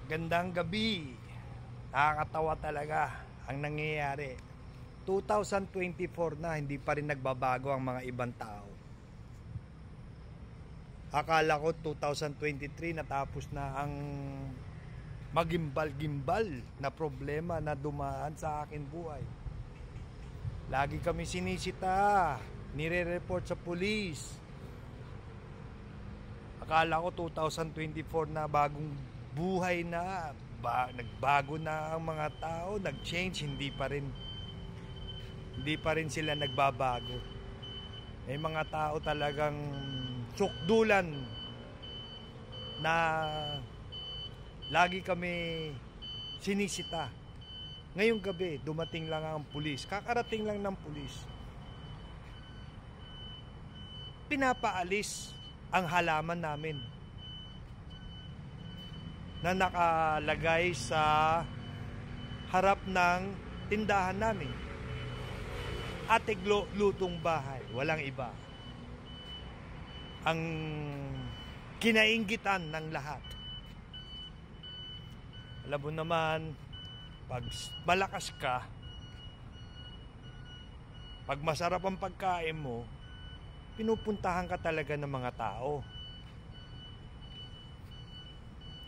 Gandang gabi. Nakakatawa talaga ang nangyayari. 2024 na, hindi pa rin nagbabago ang mga ibang tao. Akala ko 2023 natapos na ang magimbal-gimbal na problema na dumaan sa akin buhay. Lagi kami sinisita, nire-report sa pulis. Akala ko 2024 na bagong buhay na, nagbago na ang mga tao, nag-change, hindi pa rin sila nagbabago. May mga tao talagang sukdulan na lagi kami sinisita. Ngayong gabi, dumating lang ang pulis. Kakarating lang ng pulis. Pinapaalis ang halaman namin na nakalagay sa harap ng tindahan namin. Atiglo Lutong Bahay, walang iba. Ang kinainggitan ng lahat. Alam mo naman, pag malakas ka, pag masarap ang pagkain mo, pinupuntahan ka talaga ng mga tao.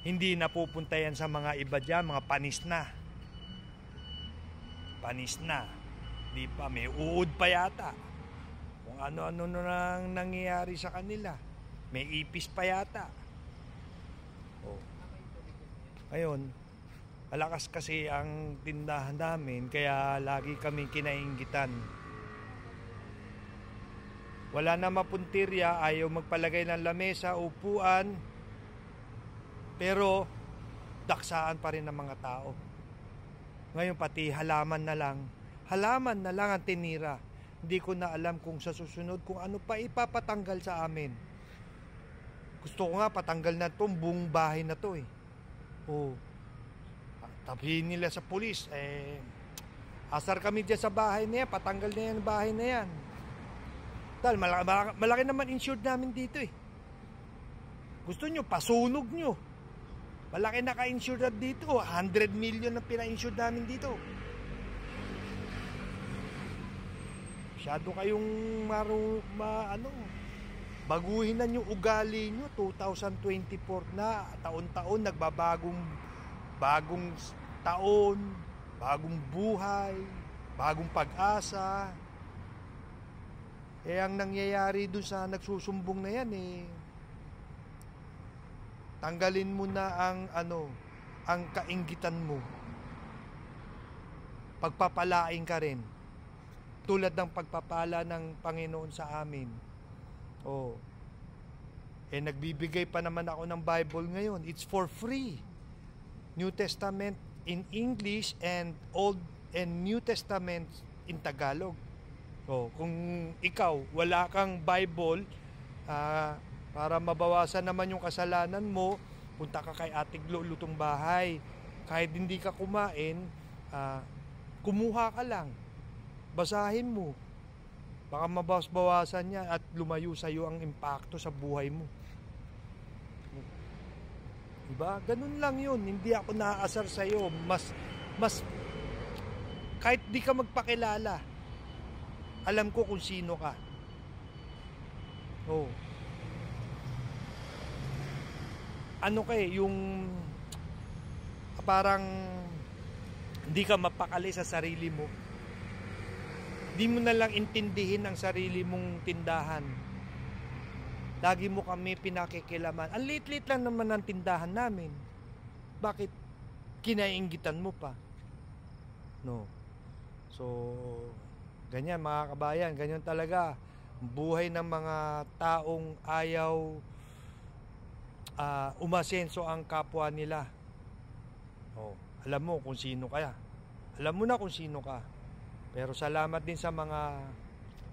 Hindi napupunta yan sa mga iba dyan, mga panis na. Panis na. Di pa, may uod pa yata. Kung ano-ano nang nangyayari sa kanila. May ipis pa yata. Oh. Ngayon, malakas kasi ang tindahan namin, kaya lagi kami kinainggitan. Wala na mapuntirya, ayaw magpalagay ng lamesa, upuan, pero daksaan pa rin ng mga tao. Ngayon pati halaman na lang ang tinira. Hindi ko na alam kung sa susunod kung ano pa ipapatanggal sa amin. Gusto ko nga patanggal na itong buong bahay na to eh. Oh. Tabihin nila sa pulis, asar kami dyan sa bahay na yan, patanggal na yan bahay na yan. Dahil malaki naman insured namin dito eh. Gusto nyo, pasunog nyo. Malaki naka-insured dito, 100 million na pina-insured namin dito. Masyado kayong baguhin na yung ugali nyo. 2024 na, taon-taon nagbabagong taon, bagong buhay, bagong pag-asa. Ang nangyayari dun sa nagsusumbong na yan tanggalin mo na ang kainggitan mo. Pagpapalain ka rin. Tulad ng pagpapala ng Panginoon sa amin. Nagbibigay pa naman ako ng Bible ngayon. It's for free. New Testament in English and Old and New Testament in Tagalog. Kung ikaw wala kang Bible, para mabawasan naman yung kasalanan mo, punta ka kay Atiglo Lutong Bahay. Kahit hindi ka kumain, kumuha ka lang. Basahin mo. Baka mabawas-bawasan niya at lumayo sa iyo ang impakto sa buhay mo. Diba? Ganun lang yun. Hindi ako naaasar sa iyo. Mas kahit di ka magpakilala, alam ko kung sino ka. Yung parang hindi ka mapakali sa sarili mo. Di mo na lang intindihin ang sarili mong tindahan. Lagi mo kami pinakikilaman. Ang lit-lit lang naman ang tindahan namin. Bakit kinainggitan mo pa? So, ganyan mga kabayan, ganyan talaga. Buhay ng mga taong ayaw umasenso ang kapwa nila. Alam mo kung sino kaya. Alam mo na kung sino ka. Pero salamat din sa mga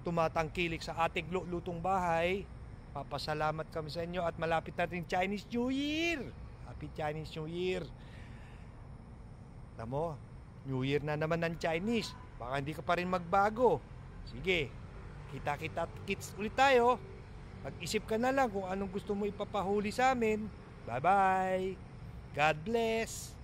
tumatangkilik sa Atiglo Lutong Bahay. Papasalamat kami sa inyo at malapit na rin Chinese New Year. Happy Chinese New Year. Alam mo, New Year na naman ng Chinese. Baka hindi ka pa rin magbago. Sige, kita-kits ulit tayo. Mag-isip ka na lang kung anong gusto mo ipapahuli sa amin. Bye-bye! God bless.